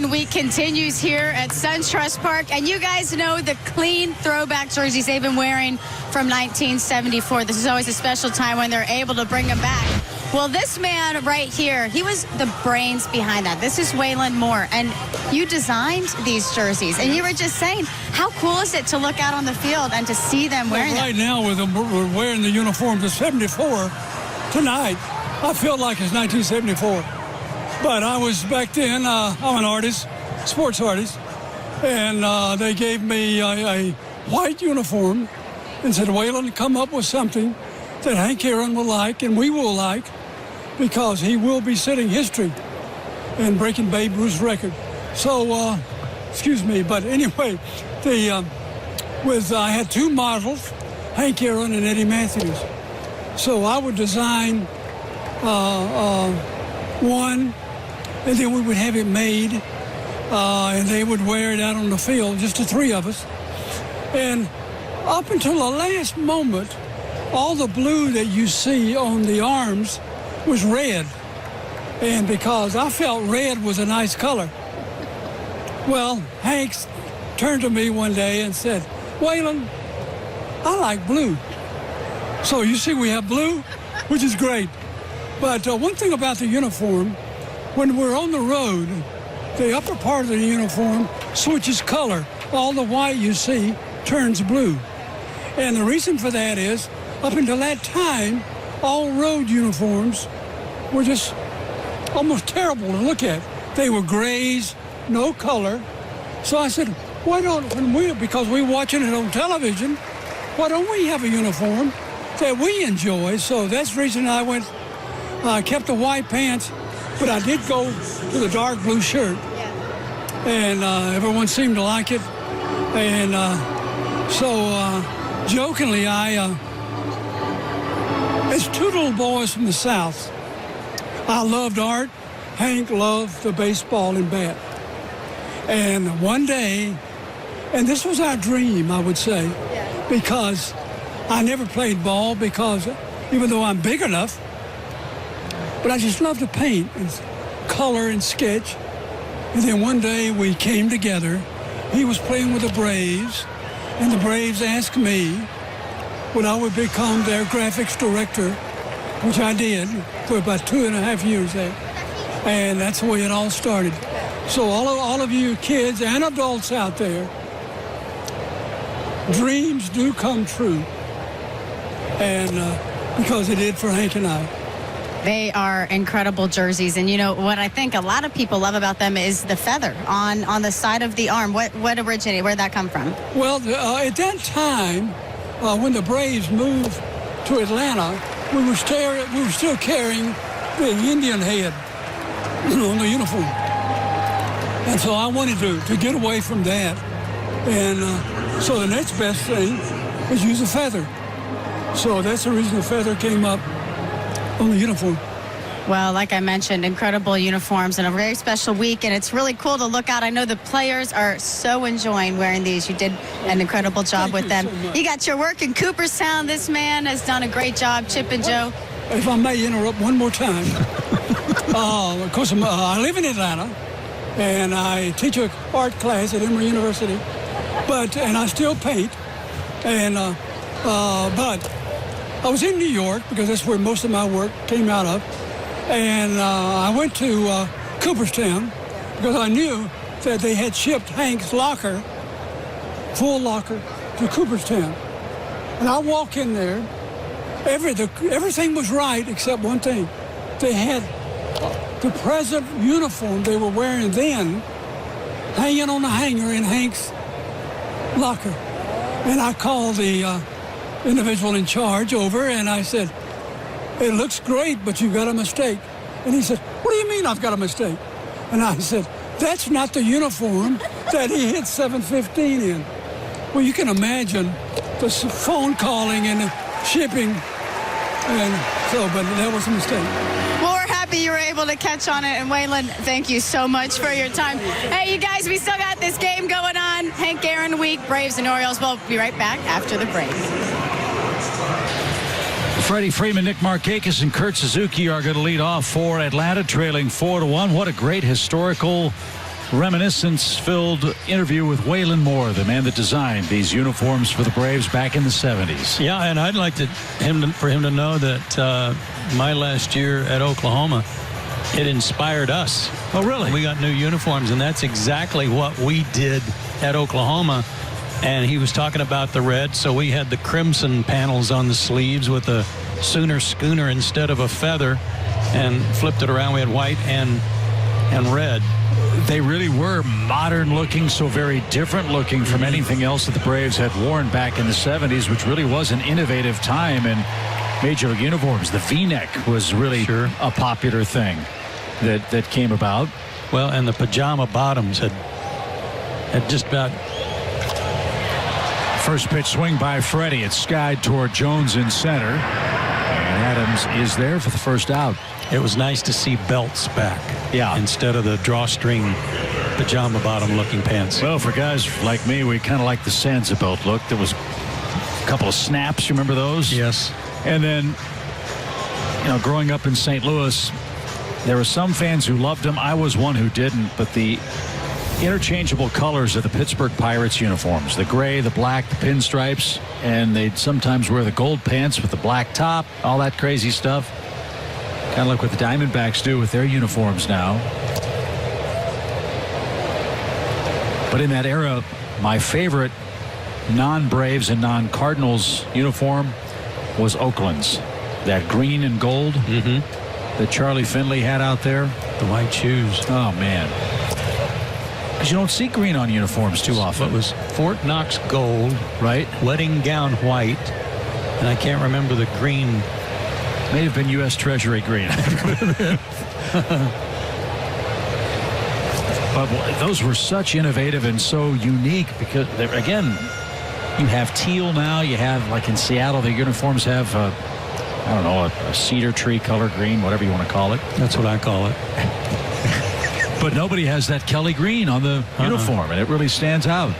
Aaron week continues here at SunTrust Park, and you guys know the clean throwback jerseys they've been wearing from 1974. This is always a special time when they're able to bring them back. Well, this man right here, he was the brains behind that. This is Wayland Moore, and you designed these jerseys, and you were just saying, how cool is it to look out on the field and to see them wearing them? Right now, we're wearing the uniforms of 74 tonight. I feel like it's 1974. But I was back then, I'm an artist, sports artist, and they gave me a white uniform and said, Wayland, come up with something that Hank Aaron will like and we will like, because he will be setting history and breaking Babe Ruth's record. So, excuse me, but anyway, I had two models, Hank Aaron and Eddie Matthews. So I would design one, and then we would have it made, and they would wear it out on the field, just the three of us. And up until the last moment, all the blue that you see on the arms was red. And because I felt red was a nice color. Well, Hank turned to me one day and said, Wayland, I like blue. So you see we have blue, which is great. But one thing about the uniform, when we're on the road, the upper part of the uniform switches color. All the white you see turns blue. And the reason for that is, up until that time, all road uniforms were just almost terrible to look at. They were grays, no color. So I said, why don't, because we're watching it on television, why don't we have a uniform that we enjoy? So that's the reason I kept the white pants, but I did go to the dark blue shirt. And everyone seemed to like it. And so jokingly, as two little boys from the South, I loved art. Hank loved the baseball and bat. And one day, and this was our dream, I would say, because I never played ball, because even though I'm big enough, but I just love to paint and color and sketch. And then one day we came together. He was playing with the Braves, and the Braves asked me when I would become their graphics director, which I did for about 2.5 years there. And that's the way it all started. So all of you kids and adults out there, dreams do come true. And because it did for Hank and I. They are incredible jerseys, and you know what I think a lot of people love about them is the feather on the side of the arm. What originated? Where did that come from? Well, at that time, when the Braves moved to Atlanta, we were still carrying the Indian head on the uniform, and so I wanted to get away from that, and so the next best thing is use a feather. So that's the reason the feather came up on the uniform. Well, like I mentioned, incredible uniforms and a very special week, and it's really cool to look out. I know the players are so enjoying wearing these. You did an incredible job with them. So you got your work in Cooperstown. This man has done a great job, Chip and Joe. If I may interrupt one more time. Of course, I live in Atlanta, and I teach an art class at Emory University, and I still paint, and but I was in New York because that's where most of my work came out of. And I went to Cooperstown because I knew that they had shipped Hank's locker, full locker, to Cooperstown. And I walk in there, everything was right except one thing. They had the present uniform they were wearing then hanging on the hanger in Hank's locker. And I called the individual in charge over, and I said, it looks great, but you've got a mistake. And he said, what do you mean I've got a mistake? And I said, that's not the uniform that he hit 715 in. Well, you can imagine the phone calling and the shipping, and so, but that was a mistake. Well, we're happy you were able to catch on it, and Wayland, thank you so much for your time. Hey, you guys, we still got this game going on. Hank Aaron week, Braves and Orioles. We'll be right back after the break. Freddie Freeman, Nick Markakis, and Kurt Suzuki are going to lead off for Atlanta, trailing 4-1. What a great historical reminiscence-filled interview with Wayland Moore, the man that designed these uniforms for the Braves back in the 70s. Yeah, and I'd like for him to know that my last year at Oklahoma, it inspired us. Oh, really? We got new uniforms, and that's exactly what we did at Oklahoma. And he was talking about the red, so we had the crimson panels on the sleeves with a Sooner schooner instead of a feather, and flipped it around. We had white and red. They really were modern looking, so very different looking from anything else that the Braves had worn back in the 70s, which really was an innovative time in Major League uniforms. The V-neck was really a popular thing that came about. Well, and the pajama bottoms had just about... First pitch swing by Freddie. It's skied toward Jones in center. And Adams is there for the first out. It was nice to see belts back. Yeah. Instead of the drawstring pajama bottom looking pants. Well, for guys like me, we kind of like the Sansa belt look. There was a couple of snaps. You remember those? Yes. And then, growing up in St. Louis, there were some fans who loved them. I was one who didn't. But the interchangeable colors of the Pittsburgh Pirates uniforms, the gray, the black, the pinstripes, and they'd sometimes wear the gold pants with the black top, all that crazy stuff. Kind of like what the Diamondbacks do with their uniforms now. But in that era, my favorite non-Braves and non-Cardinals uniform was Oakland's. That green and gold that Charlie Finley had out there. The white shoes. Oh, man. Because you don't see green on uniforms too often. It was Fort Knox gold, right? Wedding gown white, and I can't remember the green. May have been U.S. Treasury green. But those were such innovative and so unique because, again, you have teal now. You have, like in Seattle, the uniforms have, a cedar tree color green, whatever you want to call it. That's what I call it. But nobody has that Kelly green on the uniform, and it really stands out.